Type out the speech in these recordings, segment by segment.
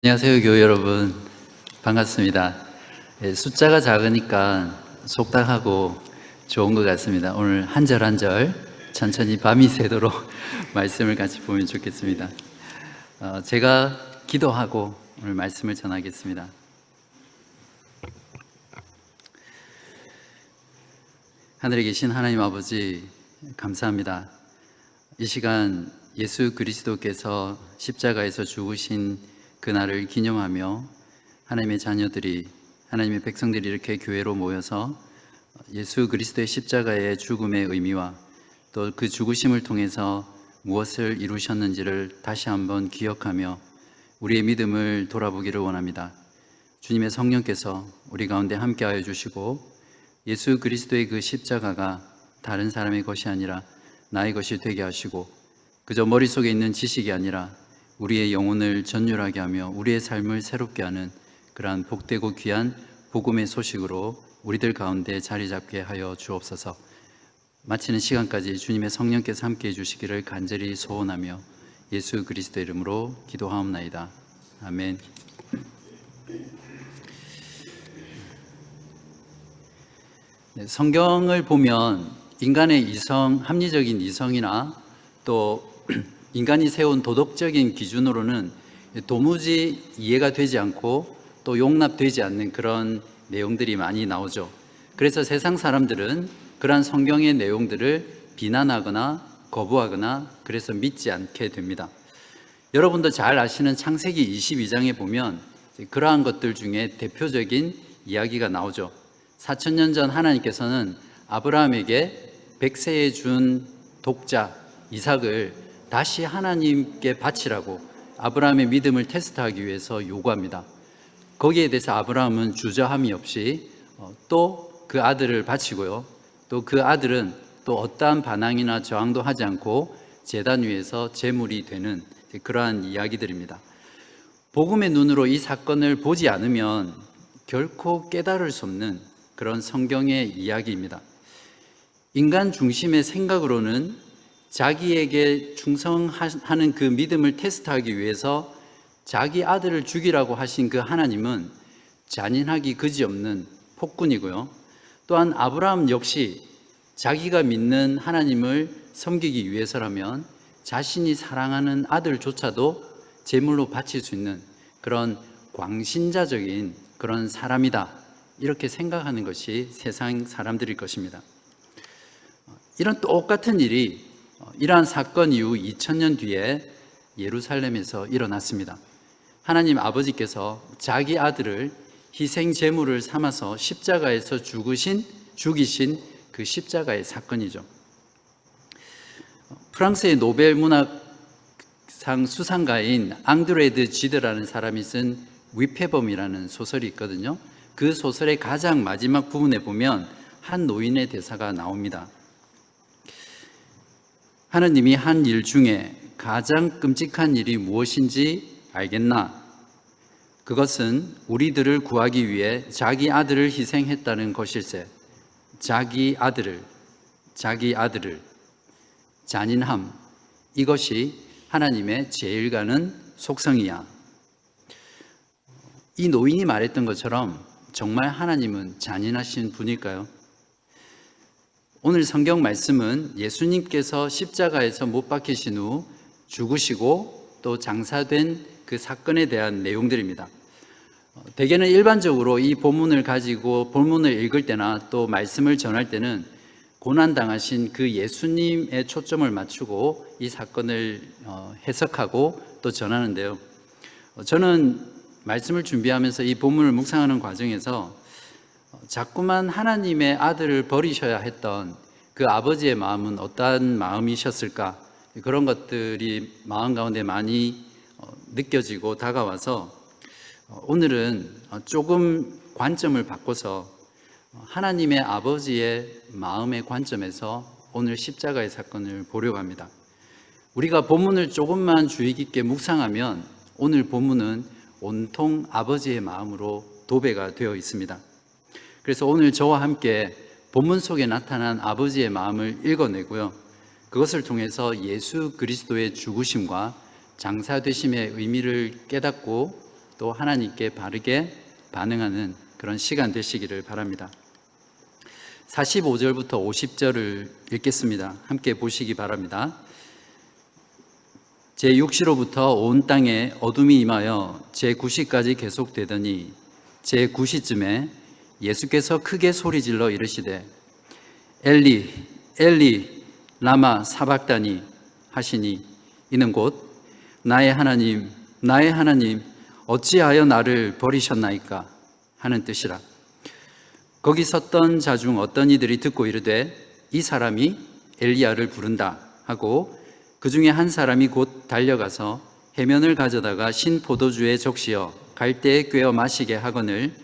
안녕하세요, 교회 여러분. 반갑습니다. 숫자가 작으니까 속닥하고 좋은 것 같습니다. 오늘 한 절 한 절 천천히 밤이 새도록 말씀을 같이 보면 좋겠습니다. 제가 기도하고 오늘 말씀을 전하겠습니다. 하늘에 계신 하나님 아버지, 감사합니다. 이 시간 예수 그리스도께서 십자가에서 죽으신 그날을 기념하며 하나님의 자녀들이, 하나님의 백성들이 이렇게 교회로 모여서 예수 그리스도의 십자가의 죽음의 의미와 또 그 죽으심을 통해서 무엇을 이루셨는지를 다시 한번 기억하며 우리의 믿음을 돌아보기를 원합니다. 주님의 성령께서 우리 가운데 함께하여 주시고 예수 그리스도의 그 십자가가 다른 사람의 것이 아니라 나의 것이 되게 하시고 그저 머릿속에 있는 지식이 아니라 우리의 영혼을 전율하게 하며 우리의 삶을 새롭게 하는 그러한 복되고 귀한 복음의 소식으로 우리들 가운데 자리 잡게 하여 주옵소서. 마치는 시간까지 주님의 성령께서 함께해 주시기를 간절히 소원하며 예수 그리스도의 이름으로 기도하옵나이다. 아멘. 성경을 보면 인간의 이성, 합리적인 이성이나 또 인간이 세운 도덕적인 기준으로는 도무지 이해가 되지 않고 또 용납되지 않는 그런 내용들이 많이 나오죠. 그래서 세상 사람들은 그러한 성경의 내용들을 비난하거나 거부하거나 그래서 믿지 않게 됩니다. 여러분도 잘 아시는 창세기 22장에 보면 그러한 것들 중에 대표적인 이야기가 나오죠. 4,000년 전 하나님께서는 아브라함에게 100세에 준 독자 이삭을 다시 하나님께 바치라고 아브라함의 믿음을 테스트하기 위해서 요구합니다. 거기에 대해서 아브라함은 주저함이 없이 또 그 아들을 바치고요. 또 그 아들은 또 어떠한 반항이나 저항도 하지 않고 제단 위에서 제물이 되는 그러한 이야기들입니다. 복음의 눈으로 이 사건을 보지 않으면 결코 깨달을 수 없는 그런 성경의 이야기입니다. 인간 중심의 생각으로는 자기에게 충성하는 그 믿음을 테스트하기 위해서 자기 아들을 죽이라고 하신 그 하나님은 잔인하기 그지없는 폭군이고요. 또한 아브라함 역시 자기가 믿는 하나님을 섬기기 위해서라면 자신이 사랑하는 아들조차도 제물로 바칠 수 있는 그런 광신자적인 그런 사람이다, 이렇게 생각하는 것이 세상 사람들일 것입니다. 이런 똑같은 일이 이러한 사건 이후 2000년 뒤에 예루살렘에서 일어났습니다. 하나님 아버지께서 자기 아들을 희생 제물을 삼아서 십자가에서 죽이신 그 십자가의 사건이죠. 프랑스의 노벨 문학상 수상가인 앙드레드 지드라는 사람이 쓴 위페범이라는 소설이 있거든요. 그 소설의 가장 마지막 부분에 보면 한 노인의 대사가 나옵니다. 하느님이 한 일 중에 가장 끔찍한 일이 무엇인지 알겠나? 그것은 우리들을 구하기 위해 자기 아들을 희생했다는 것일세. 자기 아들을 잔인함, 이것이 하나님의 제일 가는 속성이야. 이 노인이 말했던 것처럼 정말 하나님은 잔인하신 분일까요? 오늘 성경 말씀은 예수님께서 십자가에서 못 박히신 후 죽으시고 또 장사된 그 사건에 대한 내용들입니다. 대개는 일반적으로 이 본문을 가지고 본문을 읽을 때나 또 말씀을 전할 때는 고난당하신 그 예수님의 초점을 맞추고 이 사건을 해석하고 또 전하는데요. 저는 말씀을 준비하면서 이 본문을 묵상하는 과정에서 자꾸만 하나님의 아들을 버리셔야 했던 그 아버지의 마음은 어떠한 마음이셨을까, 그런 것들이 마음 가운데 많이 느껴지고 다가와서 오늘은 조금 관점을 바꿔서 하나님의 아버지의 마음의 관점에서 오늘 십자가의 사건을 보려고 합니다. 우리가 본문을 조금만 주의 깊게 묵상하면 오늘 본문은 온통 아버지의 마음으로 도배가 되어 있습니다. 그래서 오늘 저와 함께 본문 속에 나타난 아버지의 마음을 읽어내고요, 그것을 통해서 예수 그리스도의 죽으심과 장사되심의 의미를 깨닫고 또 하나님께 바르게 반응하는 그런 시간 되시기를 바랍니다. 45절부터 50절을 읽겠습니다. 함께 보시기 바랍니다. 제6시로부터 온 땅에 어둠이 임하여 제9시까지 계속되더니 제9시쯤에 예수께서 크게 소리질러 이르시되 엘리 엘리 라마 사박다니 하시니 이는 곧 나의 하나님 나의 하나님 어찌하여 나를 버리셨나이까 하는 뜻이라. 거기 섰던 자 중 어떤 이들이 듣고 이르되 이 사람이 엘리야를 부른다 하고 그 중에 한 사람이 곧 달려가서 해면을 가져다가 신 포도주에 적시어 갈대에 꿰어 마시게 하거늘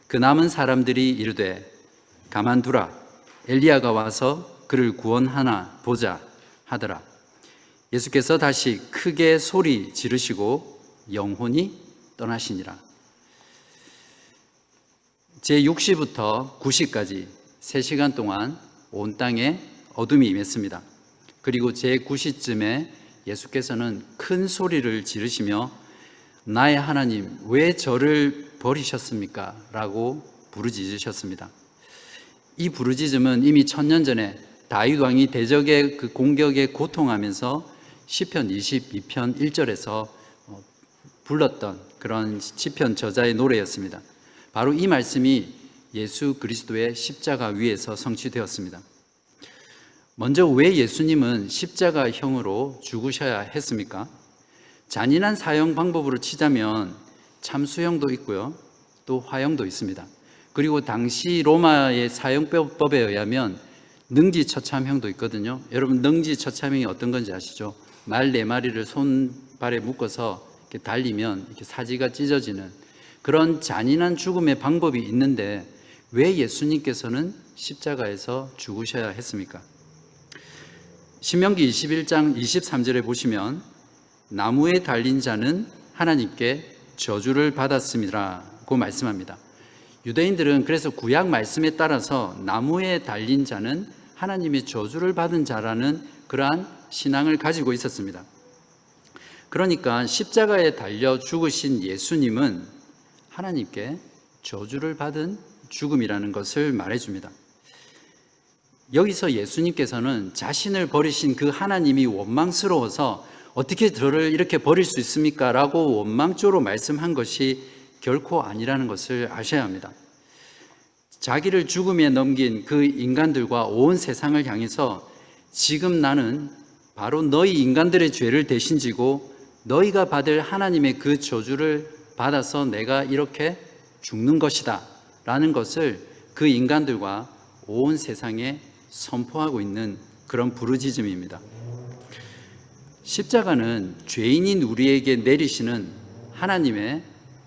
그 남은 사람들이 이르되 가만두라 엘리야가 와서 그를 구원하나 보자 하더라. 예수께서 다시 크게 소리 지르시고 영혼이 떠나시니라. 제6시부터 9시까지 3시간 동안 온 땅에 어둠이 임했습니다. 그리고 제9시쯤에 예수께서는 큰 소리를 지르시며 나의 하나님 왜 저를 버리셨습니까? 라고 부르짖으셨습니다. 이 부르짖음은 이미 1000년 전에 다윗 왕이 대적의 그 공격에 고통하면서 시편 22편 1절에서 불렀던 그런 시편 저자의 노래였습니다. 바로 이 말씀이 예수 그리스도의 십자가 위에서 성취되었습니다. 먼저 왜 예수님은 십자가형으로 죽으셔야 했습니까? 잔인한 사형 방법으로 치자면 참수형도 있고요, 또 화형도 있습니다. 그리고 당시 로마의 사형법에 의하면 능지처참형도 있거든요. 여러분 능지처참형이 어떤 건지 아시죠? 말 4마리를 손발에 묶어서 이렇게 달리면 이렇게 사지가 찢어지는 그런 잔인한 죽음의 방법이 있는데 왜 예수님께서는 십자가에서 죽으셔야 했습니까? 신명기 21장 23절에 보시면 나무에 달린 자는 하나님께 저주를 받았음이라고 말씀합니다. 유대인들은 그래서 구약 말씀에 따라서 나무에 달린 자는 하나님의 저주를 받은 자라는 그러한 신앙을 가지고 있었습니다. 그러니까 십자가에 달려 죽으신 예수님은 하나님께 저주를 받은 죽음이라는 것을 말해줍니다. 여기서 예수님께서는 자신을 버리신 그 하나님이 원망스러워서 어떻게 저를 이렇게 버릴 수 있습니까? 라고 원망조로 말씀한 것이 결코 아니라는 것을 아셔야 합니다. 자기를 죽음에 넘긴 그 인간들과 온 세상을 향해서 지금 나는 바로 너희 인간들의 죄를 대신 지고 너희가 받을 하나님의 그 저주를 받아서 내가 이렇게 죽는 것이다 라는 것을 그 인간들과 온 세상에 선포하고 있는 그런 부르짖음입니다. 십자가는 죄인인 우리에게 내리시는 하나님의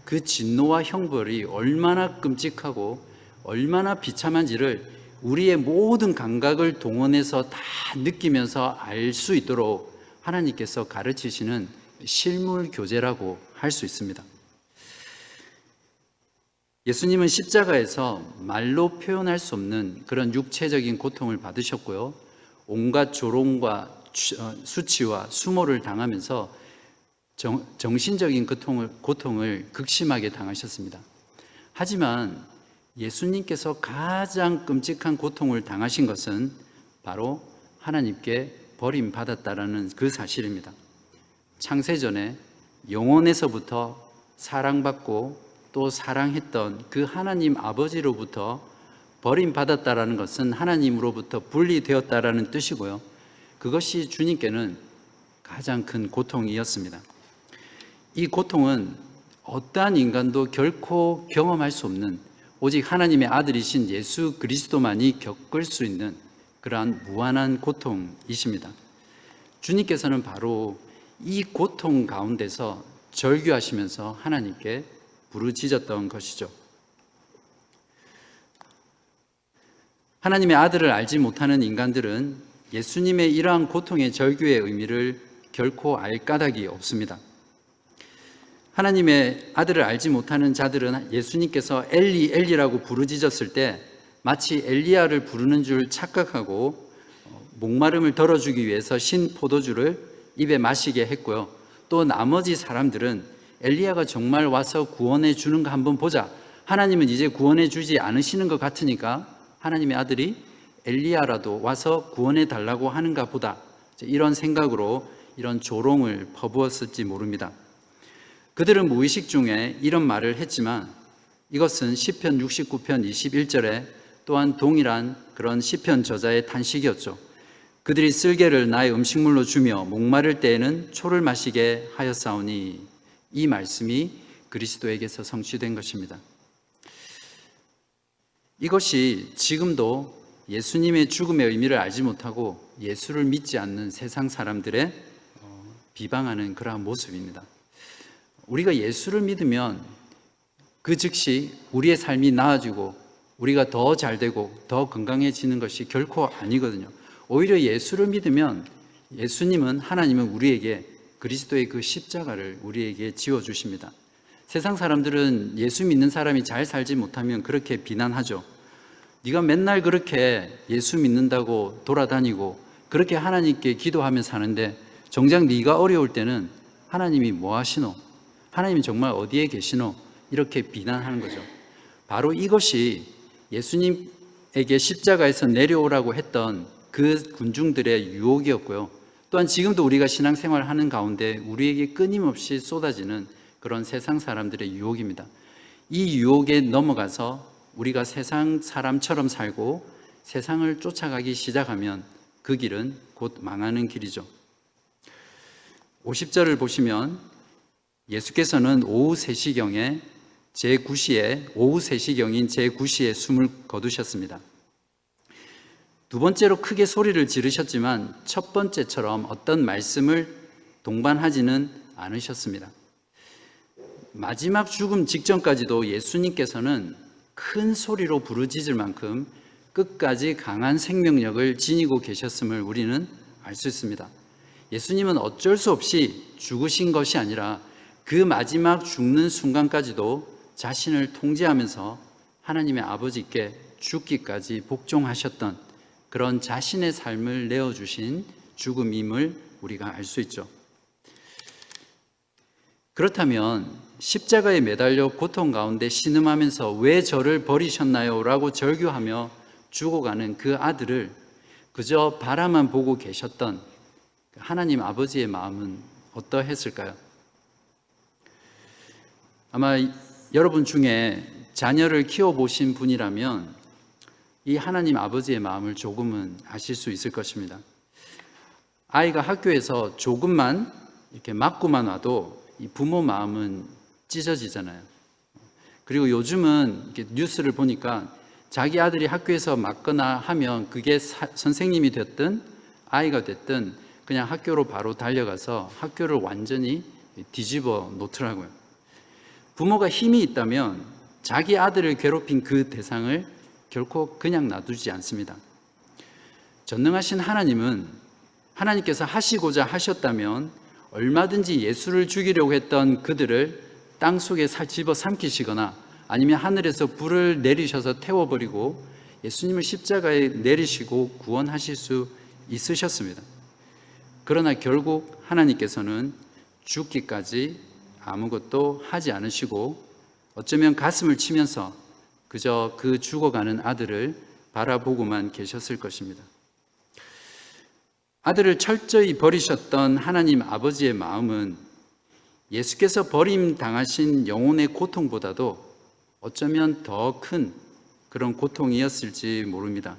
그 진노와 형벌이 얼마나 끔찍하고 얼마나 비참한지를 우리의 모든 감각을 동원해서 다 느끼면서 알 수 있도록 하나님께서 가르치시는 실물 교재라고 할 수 있습니다. 예수님은 십자가에서 말로 표현할 수 없는 그런 육체적인 고통을 받으셨고요, 온갖 조롱과 수치와 수모를 당하면서 정신적인 고통을 극심하게 당하셨습니다. 하지만 예수님께서 가장 끔찍한 고통을 당하신 것은 바로 하나님께 버림받았다라는 그 사실입니다. 창세전에 영원에서부터 사랑받고 또 사랑했던 그 하나님 아버지로부터 버림받았다라는 것은 하나님으로부터 분리되었다라는 뜻이고요, 그것이 주님께는 가장 큰 고통이었습니다. 이 고통은 어떠한 인간도 결코 경험할 수 없는 오직 하나님의 아들이신 예수 그리스도만이 겪을 수 있는 그러한 무한한 고통이십니다. 주님께서는 바로 이 고통 가운데서 절규하시면서 하나님께 부르짖었던 것이죠. 하나님의 아들을 알지 못하는 인간들은 예수님의 이러한 고통의 절규의 의미를 결코 알 까닭이 없습니다. 하나님의 아들을 알지 못하는 자들은 예수님께서 엘리 엘리라고 부르짖었을 때 마치 엘리야를 부르는 줄 착각하고 목마름을 덜어주기 위해서 신 포도주를 입에 마시게 했고요, 또 나머지 사람들은 엘리야가 정말 와서 구원해 주는가 한번 보자. 하나님은 이제 구원해 주지 않으시는 것 같으니까 하나님의 아들이 엘리야라도 와서 구원해 달라고 하는가 보다. 이런 생각으로 이런 조롱을 퍼부었을지 모릅니다. 그들은 무의식 중에 이런 말을 했지만 이것은 시편 69편 21절에 또한 동일한 그런 시편 저자의 탄식이었죠. 그들이 쓸개를 나의 음식물로 주며 목마를 때에는 초를 마시게 하였사오니, 이 말씀이 그리스도에게서 성취된 것입니다. 이것이 지금도 예수님의 죽음의 의미를 알지 못하고 예수를 믿지 않는 세상 사람들의 비방하는 그러한 모습입니다. 우리가 예수를 믿으면 그 즉시 우리의 삶이 나아지고 우리가 더 잘되고 더 건강해지는 것이 결코 아니거든요. 오히려 예수를 믿으면 예수님은, 하나님은 우리에게 그리스도의 그 십자가를 우리에게 지어주십니다. 세상 사람들은 예수 믿는 사람이 잘 살지 못하면 그렇게 비난하죠. 네가 맨날 그렇게 예수 믿는다고 돌아다니고 그렇게 하나님께 기도하며 사는데 정작 네가 어려울 때는 하나님이 뭐 하시노? 하나님이 정말 어디에 계시노? 이렇게 비난하는 거죠. 바로 이것이 예수님에게 십자가에서 내려오라고 했던 그 군중들의 유혹이었고요. 또한 지금도 우리가 신앙생활을 하는 가운데 우리에게 끊임없이 쏟아지는 그런 세상 사람들의 유혹입니다. 이 유혹에 넘어가서 우리가 세상 사람처럼 살고 세상을 쫓아가기 시작하면 그 길은 곧 망하는 길이죠. 50절을 보시면 예수께서는 오후 3시경에 오후 3시경인 제9시에 숨을 거두셨습니다. 두 번째로 크게 소리를 지르셨지만 첫 번째처럼 어떤 말씀을 동반하지는 않으셨습니다. 마지막 죽음 직전까지도 예수님께서는 큰 소리로 부르짖을 만큼 끝까지 강한 생명력을 지니고 계셨음을 우리는 알 수 있습니다. 예수님은 어쩔 수 없이 죽으신 것이 아니라 그 마지막 죽는 순간까지도 자신을 통제하면서 하나님의 아버지께 죽기까지 복종하셨던 그런 자신의 삶을 내어주신 죽음임을 우리가 알 수 있죠. 그렇다면 십자가에 매달려 고통 가운데 신음하면서 왜 저를 버리셨나요? 라고 절규하며 죽어가는 그 아들을 그저 바라만 보고 계셨던 하나님 아버지의 마음은 어떠했을까요? 아마 여러분 중에 자녀를 키워보신 분이라면 이 하나님 아버지의 마음을 조금은 아실 수 있을 것입니다. 아이가 학교에서 조금만 이렇게 맞고만 와도 이 부모 마음은 찢어지잖아요. 그리고 요즘은 이렇게 뉴스를 보니까 자기 아들이 학교에서 맞거나 하면 그게 선생님이 됐든 아이가 됐든 그냥 학교로 바로 달려가서 학교를 완전히 뒤집어 놓더라고요. 부모가 힘이 있다면 자기 아들을 괴롭힌 그 대상을 결코 그냥 놔두지 않습니다. 전능하신 하나님은 하나님께서 하시고자 하셨다면 얼마든지 예수를 죽이려고 했던 그들을 땅속에 집어삼키시거나 아니면 하늘에서 불을 내리셔서 태워버리고 예수님을 십자가에 내리시고 구원하실 수 있으셨습니다. 그러나 결국 하나님께서는 죽기까지 아무것도 하지 않으시고 어쩌면 가슴을 치면서 그저 그 죽어가는 아들을 바라보고만 계셨을 것입니다. 아들을 철저히 버리셨던 하나님 아버지의 마음은 예수께서 버림당하신 영혼의 고통보다도 어쩌면 더 큰 그런 고통이었을지 모릅니다.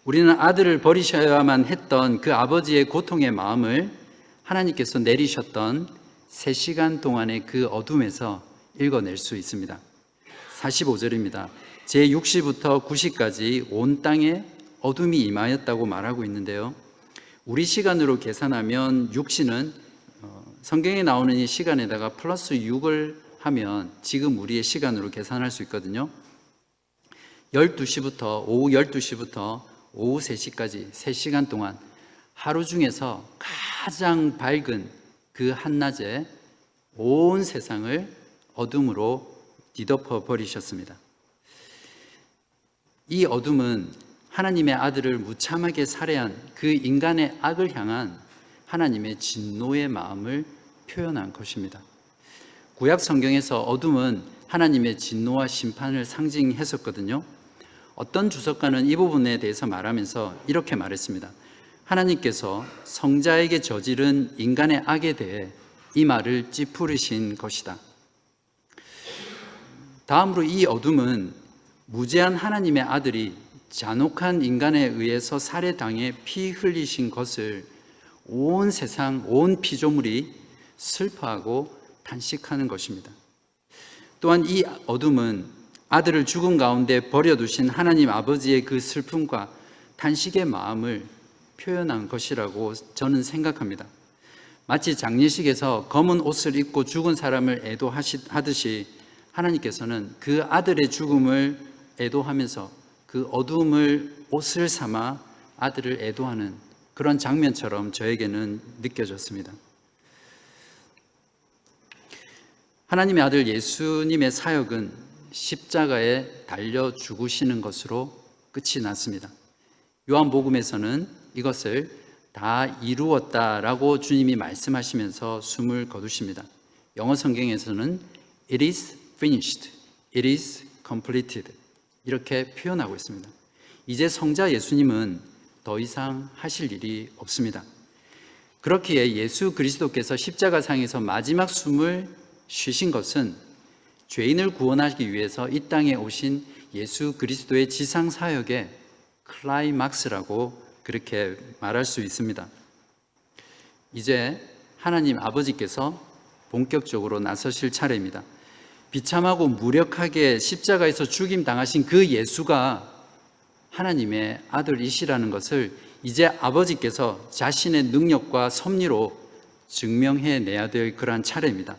우리는 아들을 버리셔야만 했던 그 아버지의 고통의 마음을 하나님께서 내리셨던 3시간 동안의 그 어둠에서 읽어낼 수 있습니다. 45절입니다. 제6시부터 9시까지 온 땅에 어둠이 임하였다고 말하고 있는데요. 우리 시간으로 계산하면 6시는 성경에 나오는 이 시간에다가 플러스 6을 하면 지금 우리의 시간으로 계산할 수 있거든요. 12시부터 오후 12시부터 오후 3시까지 3시간 동안 하루 중에서 가장 밝은 그 한낮에 온 세상을 어둠으로 뒤덮어 버리셨습니다. 이 어둠은 하나님의 아들을 무참하게 살해한 그 인간의 악을 향한 하나님의 진노의 마음을 표현한 것입니다. 구약 성경에서 어둠은 하나님의 진노와 심판을 상징했었거든요. 어떤 주석가는 이 부분에 대해서 말하면서 이렇게 말했습니다. 하나님께서 성자에게 저지른 인간의 악에 대해 이 말을 찌푸리신 것이다. 다음으로 이 어둠은 무죄한 하나님의 아들이 잔혹한 인간에 의해서 살해당해 피 흘리신 것을 온 세상, 온 피조물이 슬퍼하고 탄식하는 것입니다. 또한 이 어둠은 아들을 죽음 가운데 버려두신 하나님 아버지의 그 슬픔과 탄식의 마음을 표현한 것이라고 저는 생각합니다. 마치 장례식에서 검은 옷을 입고 죽은 사람을 애도하듯이 하나님께서는 그 아들의 죽음을 애도하면서 그 어둠을 옷을 삼아 아들을 애도하는 그런 장면처럼 저에게는 느껴졌습니다. 하나님의 아들 예수님의 사역은 십자가에 달려 죽으시는 것으로 끝이 났습니다. 요한복음에서는 이것을 다 이루었다라고 주님이 말씀하시면서 숨을 거두십니다. 영어 성경에서는 It is finished, it is completed 이렇게 표현하고 있습니다. 이제 성자 예수님은 더 이상 하실 일이 없습니다. 그렇기에 예수 그리스도께서 십자가상에서 마지막 숨을 쉬신 것은 죄인을 구원하기 위해서 이 땅에 오신 예수 그리스도의 지상 사역의 클라이막스라고 그렇게 말할 수 있습니다. 이제 하나님 아버지께서 본격적으로 나서실 차례입니다. 비참하고 무력하게 십자가에서 죽임 당하신 그 예수가 하나님의 아들이시라는 것을 이제 아버지께서 자신의 능력과 섭리로 증명해내야 될 그러한 차례입니다.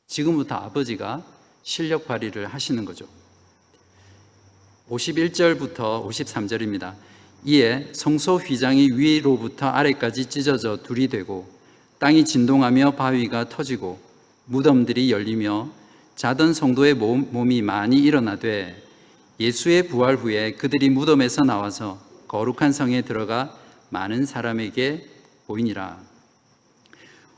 지금부터 아버지가 실력 발휘를 하시는 거죠. 51절부터 53절입니다. 이에 성소 휘장이 위로부터 아래까지 찢어져 둘이 되고 땅이 진동하며 바위가 터지고 무덤들이 열리며 자던 성도의 몸이 많이 일어나되 예수의 부활 후에 그들이 무덤에서 나와서 거룩한 성에 들어가 많은 사람에게 보이니라.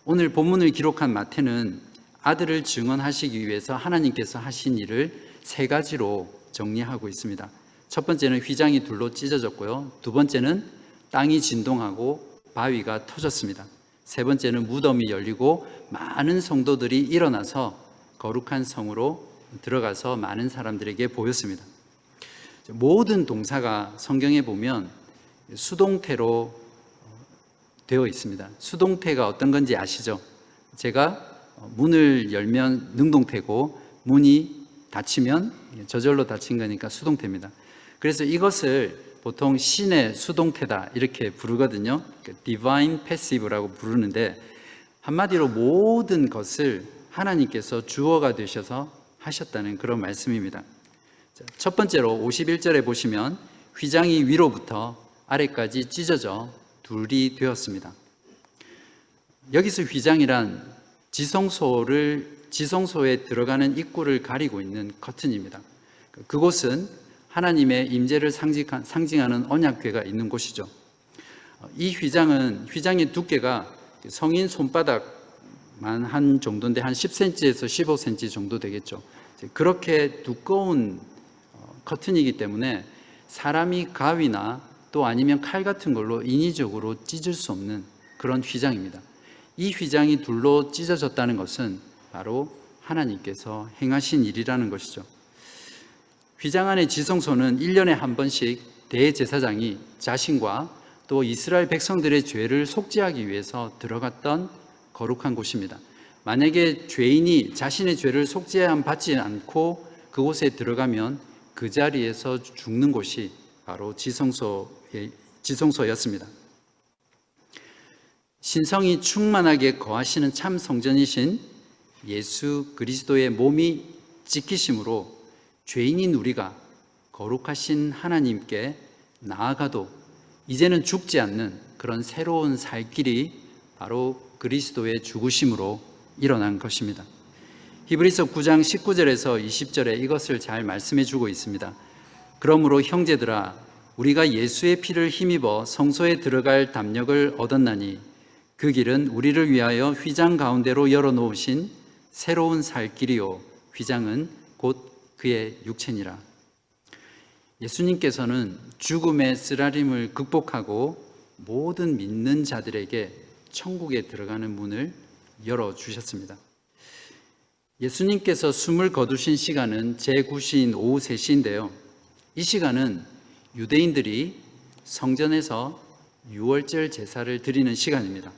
오늘 본문을 기록한 마태는 아들을 증언하시기 위해서 하나님께서 하신 일을 세 가지로 정리하고 있습니다. 첫 번째는 휘장이 둘로 찢어졌고요. 두 번째는 땅이 진동하고 바위가 터졌습니다. 세 번째는 무덤이 열리고 많은 성도들이 일어나서 거룩한 성으로 들어가서 많은 사람들에게 보였습니다. 모든 동사가 성경에 보면 수동태로 되어 있습니다. 수동태가 어떤 건지 아시죠? 제가 문을 열면 능동태고 문이 닫히면 저절로 닫힌 거니까 수동태입니다. 그래서 이것을 보통 신의 수동태다 이렇게 부르거든요. Divine Passive라고 부르는데 한마디로 모든 것을 하나님께서 주어가 되셔서 하셨다는 그런 말씀입니다. 첫 번째로 51절에 보시면 휘장이 위로부터 아래까지 찢어져 둘이 되었습니다. 여기서 휘장이란 지성소에 들어가는 입구를 가리고 있는 커튼입니다. 그곳은 하나님의 임재를 상징하는 언약궤가 있는 곳이죠. 이 휘장의 두께가 성인 손바닥만 한 정도인데 한 10cm에서 15cm 정도 되겠죠. 그렇게 두꺼운 커튼이기 때문에 사람이 가위나 또 아니면 칼 같은 걸로 인위적으로 찢을 수 없는 그런 휘장입니다. 이 휘장이 둘로 찢어졌다는 것은 바로 하나님께서 행하신 일이라는 것이죠. 휘장 안의 지성소는 1년에 한 번씩 대제사장이 자신과 또 이스라엘 백성들의 죄를 속죄하기 위해서 들어갔던 거룩한 곳입니다. 만약에 죄인이 자신의 죄를 속죄함 받지 않고 그곳에 들어가면 그 자리에서 죽는 곳이 바로 지성소였습니다. 신성이 충만하게 거하시는 참 성전이신 예수 그리스도의 몸이 지키심으로 죄인인 우리가 거룩하신 하나님께 나아가도 이제는 죽지 않는 그런 새로운 살 길이 바로 그리스도의 죽으심으로 일어난 것입니다. 히브리서 9장 19절에서 20절에 이것을 잘 말씀해 주고 있습니다. 그러므로 형제들아 우리가 예수의 피를 힘입어 성소에 들어갈 담력을 얻었나니 그 길은 우리를 위하여 휘장 가운데로 열어놓으신 새로운 살 길이요 휘장은 곧 그의 육체니라. 예수님께서는 죽음의 쓰라림을 극복하고 모든 믿는 자들에게 천국에 들어가는 문을 열어주셨습니다. 예수님께서 숨을 거두신 시간은 제9시인 오후 3시인데요. 이 시간은 유대인들이 성전에서 유월절 제사를 드리는 시간입니다.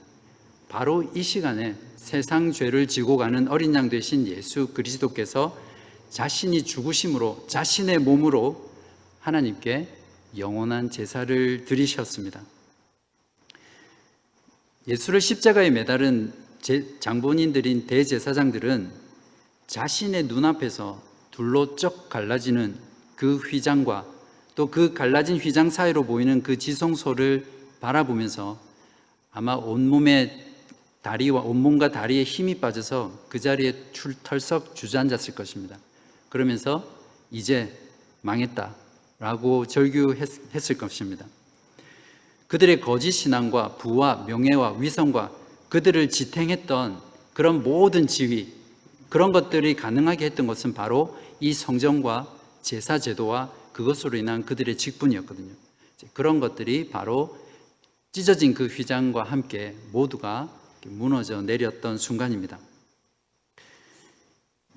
바로 이 시간에 세상 죄를 지고 가는 어린 양 되신 예수 그리스도께서 자신이 죽으심으로 자신의 몸으로 하나님께 영원한 제사를 드리셨습니다. 예수를 십자가에 매달은 장본인들인 대제사장들은 자신의 눈앞에서 둘로 쩍 갈라지는 그 휘장과 또 그 갈라진 휘장 사이로 보이는 그 지성소를 바라보면서 아마 온몸과 다리에 힘이 빠져서 그 자리에 털썩 주저앉았을 것입니다. 그러면서 이제 망했다 라고 절규했을 것입니다. 그들의 거짓 신앙과 부와 명예와 위선과 그들을 지탱했던 그런 모든 지위, 그런 것들이 가능하게 했던 것은 바로 이 성전과 제사 제도와 그것으로 인한 그들의 직분이었거든요. 그런 것들이 바로 찢어진 그 휘장과 함께 모두가 무너져 내렸던 순간입니다.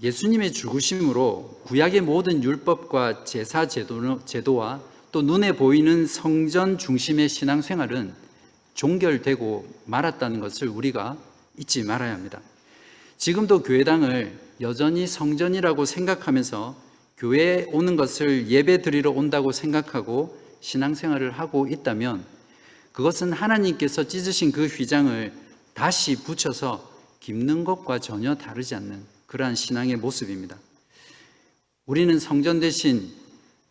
예수님의 죽으심으로 구약의 모든 율법과 제사 제도와 또 눈에 보이는 성전 중심의 신앙생활은 종결되고 말았다는 것을 우리가 잊지 말아야 합니다. 지금도 교회당을 여전히 성전이라고 생각하면서 교회에 오는 것을 예배 드리러 온다고 생각하고 신앙생활을 하고 있다면 그것은 하나님께서 찢으신 그 휘장을 다시 붙여서 깁는 것과 전혀 다르지 않는 그러한 신앙의 모습입니다. 우리는 성전 대신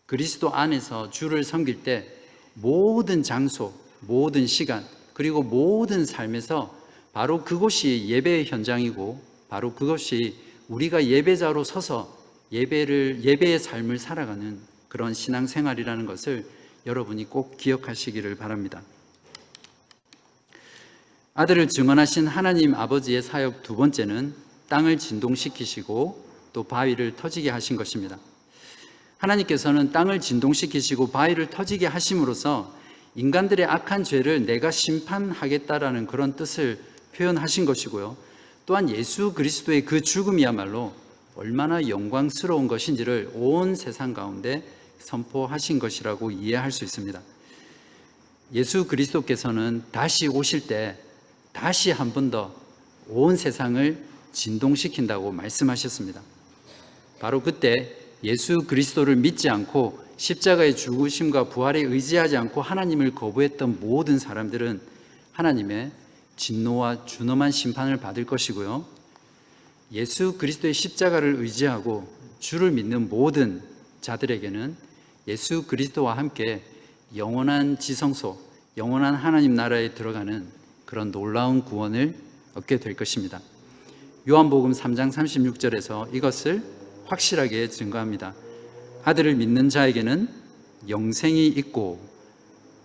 그리스도 안에서 주를 섬길 때 모든 장소, 모든 시간, 그리고 모든 삶에서 바로 그곳이 예배의 현장이고 바로 그것이 우리가 예배자로 서서 예배의 삶을 살아가는 그런 신앙생활이라는 것을 여러분이 꼭 기억하시기를 바랍니다. 아들을 증언하신 하나님 아버지의 사역 두 번째는 땅을 진동시키시고 또 바위를 터지게 하신 것입니다. 하나님께서는 땅을 진동시키시고 바위를 터지게 하심으로써 인간들의 악한 죄를 내가 심판하겠다라는 그런 뜻을 표현하신 것이고요. 또한 예수 그리스도의 그 죽음이야말로 얼마나 영광스러운 것인지를 온 세상 가운데 선포하신 것이라고 이해할 수 있습니다. 예수 그리스도께서는 다시 오실 때 다시 한 번 더 온 세상을 진동시킨다고 말씀하셨습니다. 바로 그때 예수 그리스도를 믿지 않고 십자가의 죽으심과 부활에 의지하지 않고 하나님을 거부했던 모든 사람들은 하나님의 진노와 준엄한 심판을 받을 것이고요. 예수 그리스도의 십자가를 의지하고 주를 믿는 모든 자들에게는 예수 그리스도와 함께 영원한 지성소, 영원한 하나님 나라에 들어가는 그런 놀라운 구원을 얻게 될 것입니다. 요한복음 3장 36절에서 이것을 확실하게 증거합니다. 아들을 믿는 자에게는 영생이 있고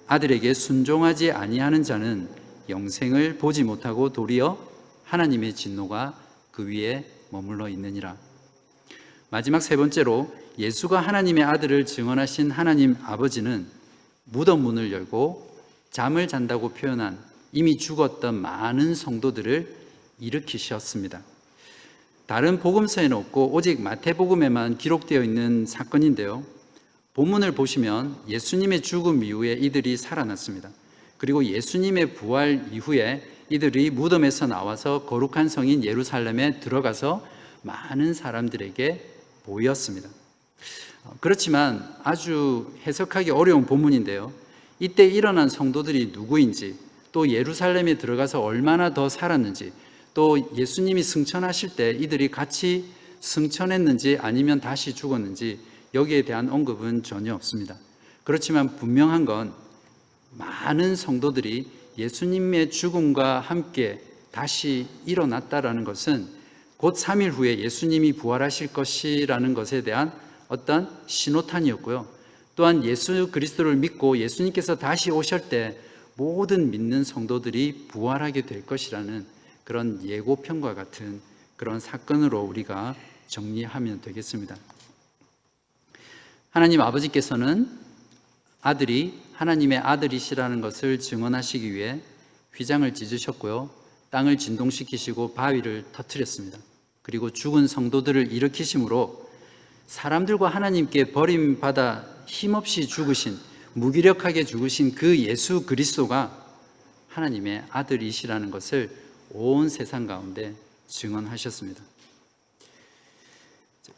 아들에게 순종하지 아니하는 자는 영생을 보지 못하고 도리어 하나님의 진노가 그 위에 머물러 있느니라. 마지막 세 번째로 예수가 하나님의 아들을 증언하신 하나님 아버지는 무덤 문을 열고 잠을 잔다고 표현한 이미 죽었던 많은 성도들을 일으키셨습니다. 다른 복음서에는 없고 오직 마태복음에만 기록되어 있는 사건인데요. 본문을 보시면 예수님의 죽음 이후에 이들이 살아났습니다. 그리고 예수님의 부활 이후에 이들이 무덤에서 나와서 거룩한 성인 예루살렘에 들어가서 많은 사람들에게 보였습니다. 그렇지만 아주 해석하기 어려운 본문인데요. 이때 일어난 성도들이 누구인지, 또 예루살렘에 들어가서 얼마나 더 살았는지, 또 예수님이 승천하실 때 이들이 같이 승천했는지 아니면 다시 죽었는지 여기에 대한 언급은 전혀 없습니다. 그렇지만 분명한 건 많은 성도들이 예수님의 죽음과 함께 다시 일어났다라는 것은 곧 3일 후에 예수님이 부활하실 것이라는 것에 대한 어떤 신호탄이었고요. 또한 예수 그리스도를 믿고 예수님께서 다시 오실 때 모든 믿는 성도들이 부활하게 될 것이라는 그런 예고편과 같은 그런 사건으로 우리가 정리하면 되겠습니다. 하나님 아버지께서는 아들이 하나님의 아들이시라는 것을 증언하시기 위해 휘장을 찢으셨고요, 땅을 진동시키시고 바위를 터뜨렸습니다. 그리고 죽은 성도들을 일으키심으로 사람들과 하나님께 버림받아 힘없이 죽으신, 무기력하게 죽으신 그 예수 그리스도가 하나님의 아들이시라는 것을 온 세상 가운데 증언하셨습니다.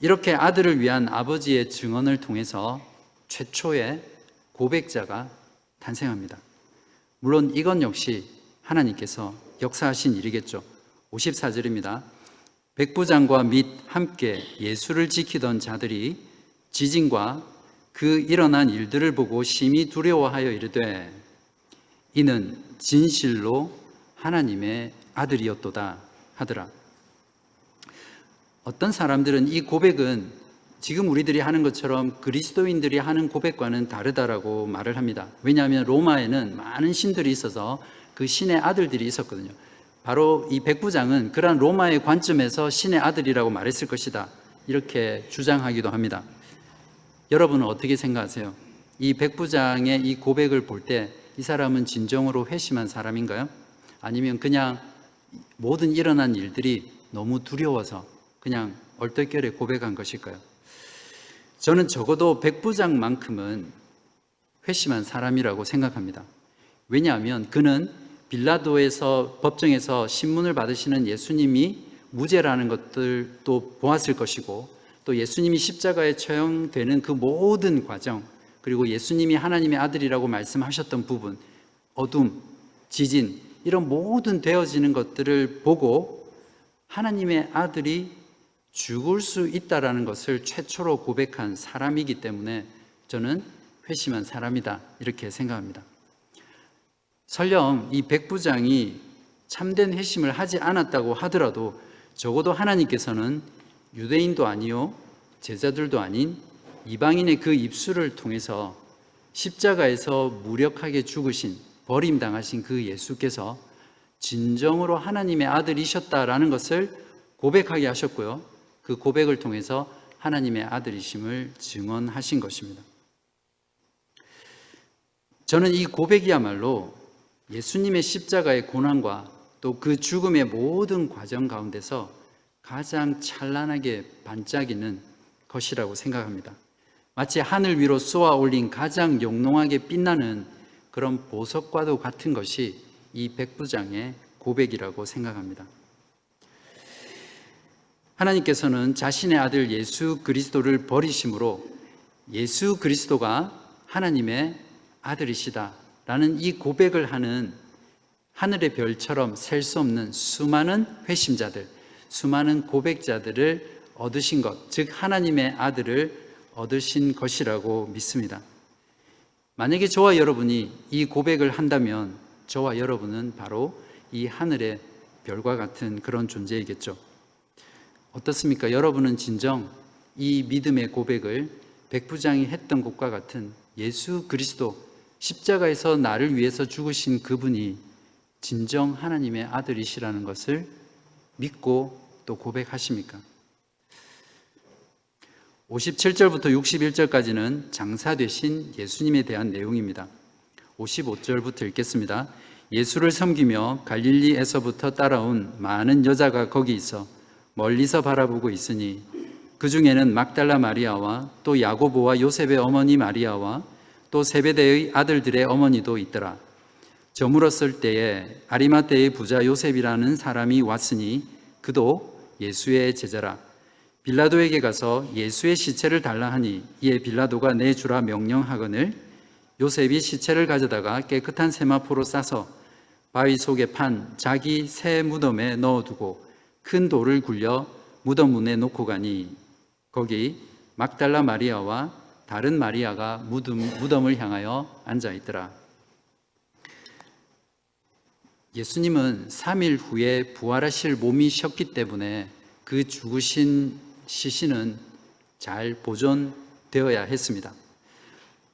이렇게 아들을 위한 아버지의 증언을 통해서 최초의 고백자가 탄생합니다. 물론 이건 역시 하나님께서 역사하신 일이겠죠. 54절입니다. 백부장과 및 함께 예수를 지키던 자들이 지진과 그 일어난 일들을 보고 심히 두려워하여 이르되 이는 진실로 하나님의 아들이었도다 하더라. 어떤 사람들은 이 고백은 지금 우리들이 하는 것처럼 그리스도인들이 하는 고백과는 다르다라고 말을 합니다. 왜냐하면 로마에는 많은 신들이 있어서 그 신의 아들들이 있었거든요. 바로 이 백부장은 그러한 로마의 관점에서 신의 아들이라고 말했을 것이다, 이렇게 주장하기도 합니다. 여러분은 어떻게 생각하세요? 이 백부장의 이 고백을 볼 때 이 사람은 진정으로 회심한 사람인가요? 아니면 그냥 모든 일어난 일들이 너무 두려워서 그냥 얼떨결에 고백한 것일까요? 저는 적어도 백부장만큼은 회심한 사람이라고 생각합니다. 왜냐하면 그는 빌라도에서 법정에서 신문을 받으시는 예수님이 무죄라는 것들도 보았을 것이고, 또 예수님이 십자가에 처형되는 그 모든 과정, 그리고 예수님이 하나님의 아들이라고 말씀하셨던 부분, 어둠, 지진, 이런 모든 되어지는 것들을 보고 하나님의 아들이 죽을 수 있다라는 것을 최초로 고백한 사람이기 때문에 저는 회심한 사람이다, 이렇게 생각합니다. 설령 이 백부장이 참된 회심을 하지 않았다고 하더라도 적어도 하나님께서는 유대인도 아니요 제자들도 아닌 이방인의 그 입술을 통해서 십자가에서 무력하게 죽으신, 버림당하신 그 예수께서 진정으로 하나님의 아들이셨다라는 것을 고백하게 하셨고요, 그 고백을 통해서 하나님의 아들이심을 증언하신 것입니다. 저는 이 고백이야말로 예수님의 십자가의 고난과 또 그 죽음의 모든 과정 가운데서 가장 찬란하게 반짝이는 것이라고 생각합니다. 마치 하늘 위로 쏘아 올린 가장 영롱하게 빛나는 그런 보석과도 같은 것이 이 백부장의 고백이라고 생각합니다. 하나님께서는 자신의 아들 예수 그리스도를 버리심으로 예수 그리스도가 하나님의 아들이시다라는 이 고백을 하는 하늘의 별처럼 셀 수 없는 수많은 회심자들, 수많은 고백자들을 얻으신 것, 즉 하나님의 아들을 얻으신 것이라고 믿습니다. 만약에 저와 여러분이 이 고백을 한다면 저와 여러분은 바로 이 하늘의 별과 같은 그런 존재이겠죠. 어떻습니까? 여러분은 진정 이 믿음의 고백을 백부장이 했던 것과 같은 예수 그리스도, 십자가에서 나를 위해서 죽으신 그분이 진정 하나님의 아들이시라는 것을 믿고 또 고백하십니까? 57절부터 61절까지는 장사 되신 예수님에 대한 내용입니다. 55절부터 읽겠습니다. 예수를 섬기며 갈릴리에서부터 따라온 많은 여자가 거기 있어 멀리서 바라보고 있으니 그 중에는 막달라 마리아와 또 야고보와 요셉의 어머니 마리아와 또 세베대의 아들들의 어머니도 있더라. 저물었을 때에 아리마떼의 부자 요셉이라는 사람이 왔으니 그도 예수의 제자라. 빌라도에게 가서 예수의 시체를 달라 하니 이에 빌라도가 내주라 명령하거늘 요셉이 시체를 가져다가 깨끗한 세마포로 싸서 바위 속에 판 자기 새 무덤에 넣어두고 큰 돌을 굴려 무덤 문에 놓고 가니 거기 막달라 마리아와 다른 마리아가 무덤을 향하여 앉아있더라. 예수님은 3일 후에 부활하실 몸이셨기 때문에 그 죽으신 시신은 잘 보존되어야 했습니다.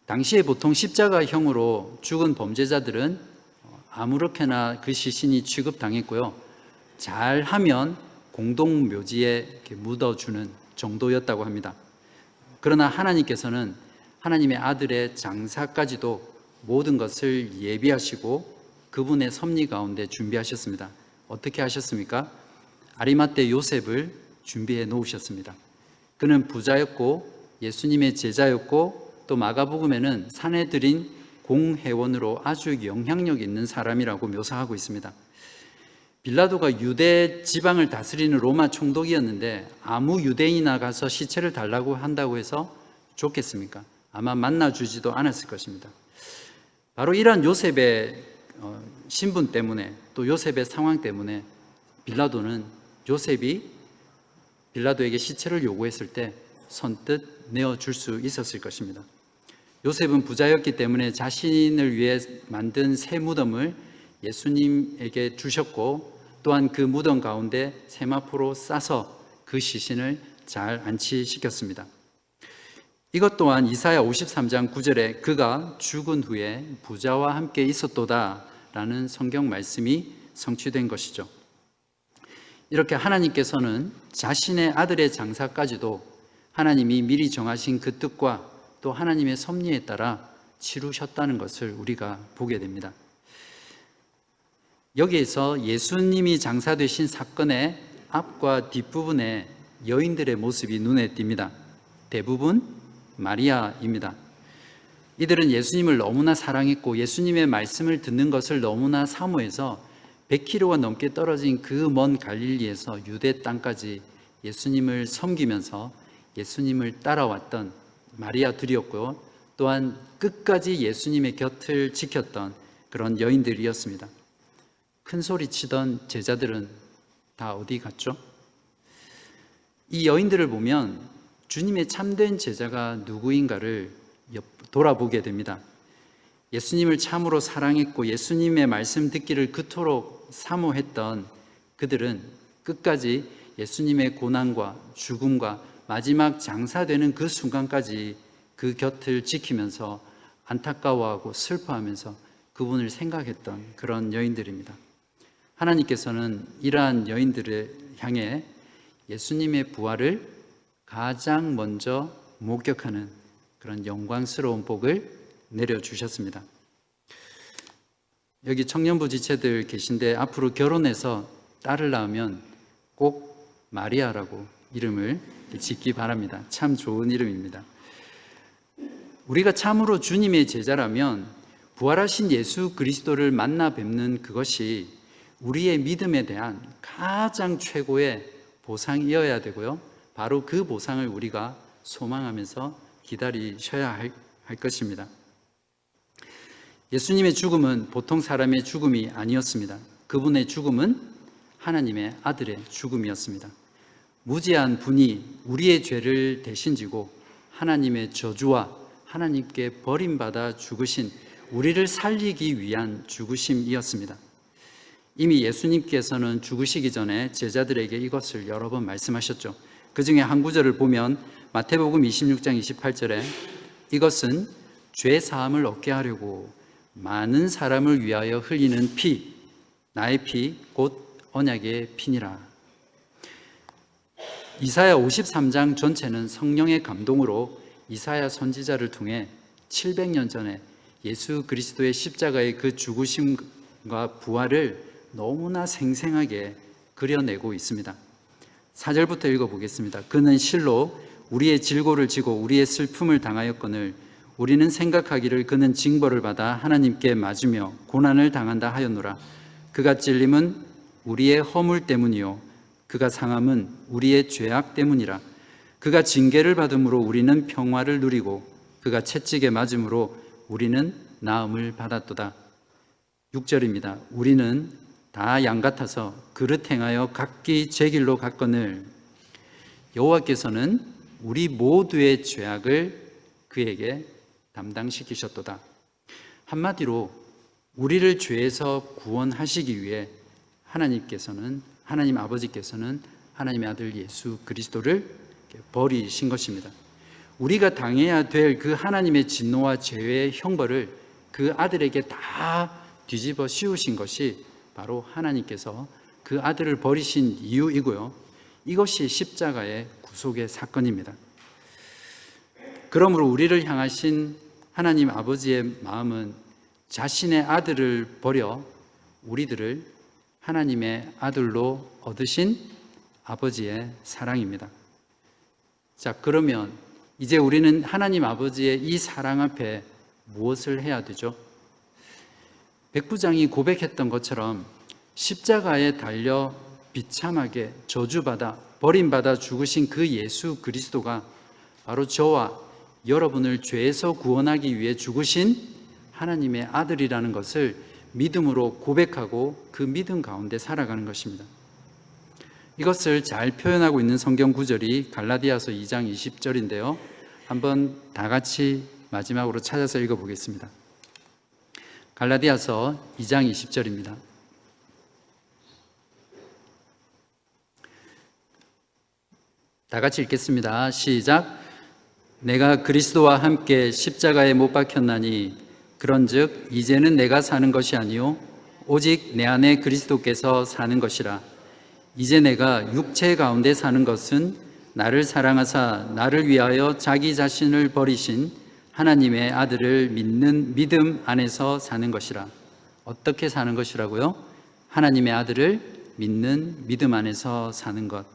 당시에 보통 십자가형으로 죽은 범죄자들은 아무렇게나 그 시신이 취급당했고요. 잘하면 공동묘지에 이렇게 묻어주는 정도였다고 합니다. 그러나 하나님께서는 하나님의 아들의 장사까지도 모든 것을 예비하시고 그분의 섭리 가운데 준비하셨습니다. 어떻게 하셨습니까? 아리마대 요셉을 준비해 놓으셨습니다. 그는 부자였고 예수님의 제자였고 또 마가복음에는 사내들인 공회원으로 아주 영향력 있는 사람이라고 묘사하고 있습니다. 빌라도가 유대 지방을 다스리는 로마 총독이었는데 아무 유대인이나 가서 시체를 달라고 한다고 해서 좋겠습니까? 아마 만나주지도 않았을 것입니다. 바로 이러한 요셉의 신분 때문에 또 요셉의 상황 때문에 빌라도는 요셉이 빌라도에게 시체를 요구했을 때 선뜻 내어줄 수 있었을 것입니다. 요셉은 부자였기 때문에 자신을 위해 만든 새 무덤을 예수님에게 주셨고 또한 그 무덤 가운데 세마포로 싸서 그 시신을 잘 안치시켰습니다. 이것 또한 이사야 53장 9절에 그가 죽은 후에 부자와 함께 있었도다 라는 성경 말씀이 성취된 것이죠. 이렇게 하나님께서는 자신의 아들의 장사까지도 하나님이 미리 정하신 그 뜻과 또 하나님의 섭리에 따라 치루셨다는 것을 우리가 보게 됩니다. 여기에서 예수님이 장사되신 사건의 앞과 뒷부분에 여인들의 모습이 눈에 띕니다. 대부분 마리아입니다. 이들은 예수님을 너무나 사랑했고 예수님의 말씀을 듣는 것을 너무나 사모해서 100km가 넘게 떨어진 그 먼 갈릴리에서 유대 땅까지 예수님을 섬기면서 예수님을 따라왔던 마리아들이었고요. 또한 끝까지 예수님의 곁을 지켰던 그런 여인들이었습니다. 큰 소리 치던 제자들은 다 어디 갔죠? 이 여인들을 보면 주님의 참된 제자가 누구인가를 돌아보게 됩니다. 예수님을 참으로 사랑했고 예수님의 말씀 듣기를 그토록 사모했던 그들은 끝까지 예수님의 고난과 죽음과 마지막 장사되는 그 순간까지 그 곁을 지키면서 안타까워하고 슬퍼하면서 그분을 생각했던 그런 여인들입니다. 하나님께서는 이러한 여인들을 향해 예수님의 부활을 가장 먼저 목격하는 그런 영광스러운 복을 내려주셨습니다. 여기 청년부 지체들 계신데 앞으로 결혼해서 딸을 낳으면 꼭 마리아라고 이름을 짓기 바랍니다. 참 좋은 이름입니다. 우리가 참으로 주님의 제자라면 부활하신 예수 그리스도를 만나 뵙는 그것이 우리의 믿음에 대한 가장 최고의 보상이어야 되고요. 바로 그 보상을 우리가 소망하면서 기다리셔야 할 것입니다. 예수님의 죽음은 보통 사람의 죽음이 아니었습니다. 그분의 죽음은 하나님의 아들의 죽음이었습니다. 무지한 분이 우리의 죄를 대신 지고 하나님의 저주와 하나님께 버림받아 죽으신 우리를 살리기 위한 죽으심이었습니다. 이미 예수님께서는 죽으시기 전에 제자들에게 이것을 여러 번 말씀하셨죠. 그 중에 한 구절을 보면 마태복음 26장 28절에 이것은 죄 사함을 얻게 하려고 많은 사람을 위하여 흘리는 피, 나의 피, 곧 언약의 피니라. 이사야 53장 전체는 성령의 감동으로 이사야 선지자를 통해 700년 전에 예수 그리스도의 십자가의 그 죽으심과 부활을 너무나 생생하게 그려내고 있습니다. 4절부터 읽어보겠습니다. 그는 실로 우리의 질고를 지고 우리의 슬픔을 당하였거늘 우리는 생각하기를 그는 징벌을 받아 하나님께 맞으며 고난을 당한다 하였노라. 그가 찔림은 우리의 허물 때문이요 그가 상함은 우리의 죄악 때문이라. 그가 징계를 받음으로 우리는 평화를 누리고 그가 채찍에 맞음으로 우리는 나음을 받았도다. 6절입니다. 우리는 다 양 같아서 그릇 행하여 각기 제 길로 갔거늘 여호와께서는 우리 모두의 죄악을 그에게 담당시키셨도다. 한마디로 우리를 죄에서 구원하시기 위해 하나님 아버지께서는 하나님의 아들 예수 그리스도를 버리신 것입니다. 우리가 당해야 될 그 하나님의 진노와 죄의 형벌을 그 아들에게 다 뒤집어 씌우신 것이 바로 하나님께서 그 아들을 버리신 이유이고요. 이것이 십자가의 구속의 사건입니다. 그러므로 우리를 향하신 하나님 아버지의 마음은 자신의 아들을 버려 우리들을 하나님의 아들로 얻으신 아버지의 사랑입니다. 자, 그러면 이제 우리는 하나님 아버지의 이 사랑 앞에 무엇을 해야 되죠? 백부장이 고백했던 것처럼 십자가에 달려 비참하게 저주받아 버림받아 죽으신 그 예수 그리스도가 바로 저와 여러분을 죄에서 구원하기 위해 죽으신 하나님의 아들이라는 것을 믿음으로 고백하고 그 믿음 가운데 살아가는 것입니다. 이것을 잘 표현하고 있는 성경 구절이 갈라디아서 2장 20절인데요. 한번 다 같이 마지막으로 찾아서 읽어보겠습니다. 갈라디아서 2장 20절입니다. 다 같이 읽겠습니다. 시작. 내가 그리스도와 함께 십자가에 못 박혔나니 그런즉 이제는 내가 사는 것이 아니요 오직 내 안에 그리스도께서 사는 것이라. 이제 내가 육체 가운데 사는 것은 나를 사랑하사 나를 위하여 자기 자신을 버리신 하나님의 아들을 믿는 믿음 안에서 사는 것이라. 어떻게 사는 것이라고요? 하나님의 아들을 믿는 믿음 안에서 사는 것.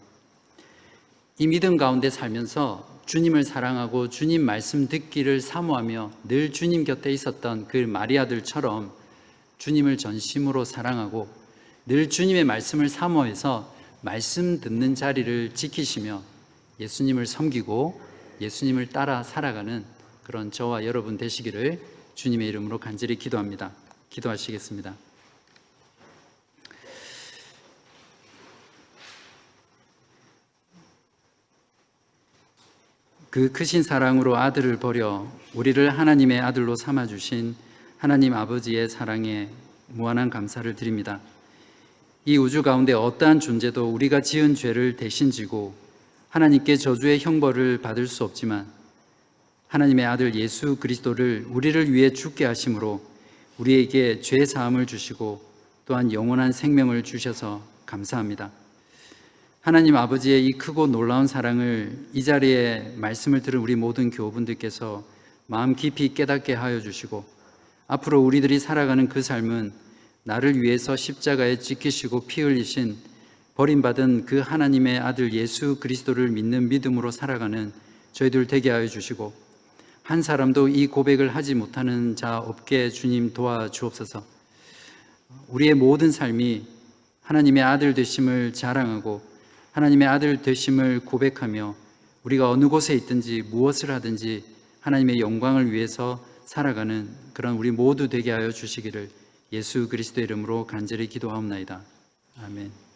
이 믿음 가운데 살면서 주님을 사랑하고 주님 말씀 듣기를 사모하며 늘 주님 곁에 있었던 그 마리아들처럼 주님을 전심으로 사랑하고 늘 주님의 말씀을 사모해서 말씀 듣는 자리를 지키시며 예수님을 섬기고 예수님을 따라 살아가는 그런 저와 여러분 되시기를 주님의 이름으로 간절히 기도합니다. 기도하시겠습니다. 그 크신 사랑으로 아들을 버려 우리를 하나님의 아들로 삼아주신 하나님 아버지의 사랑에 무한한 감사를 드립니다. 이 우주 가운데 어떠한 존재도 우리가 지은 죄를 대신 지고 하나님께 저주의 형벌을 받을 수 없지만 하나님의 아들 예수 그리스도를 우리를 위해 죽게 하심으로 우리에게 죄 사함을 주시고 또한 영원한 생명을 주셔서 감사합니다. 하나님 아버지의 이 크고 놀라운 사랑을 이 자리에 말씀을 들은 우리 모든 교우분들께서 마음 깊이 깨닫게 하여 주시고 앞으로 우리들이 살아가는 그 삶은 나를 위해서 십자가에 지키시고 피 흘리신 버림받은 그 하나님의 아들 예수 그리스도를 믿는 믿음으로 살아가는 저희들 되게 하여 주시고 한 사람도 이 고백을 하지 못하는 자 없게 주님 도와주옵소서. 우리의 모든 삶이 하나님의 아들 되심을 자랑하고 하나님의 아들 되심을 고백하며 우리가 어느 곳에 있든지 무엇을 하든지 하나님의 영광을 위해서 살아가는 그런 우리 모두 되게 하여 주시기를 예수 그리스도의 이름으로 간절히 기도하옵나이다. 아멘.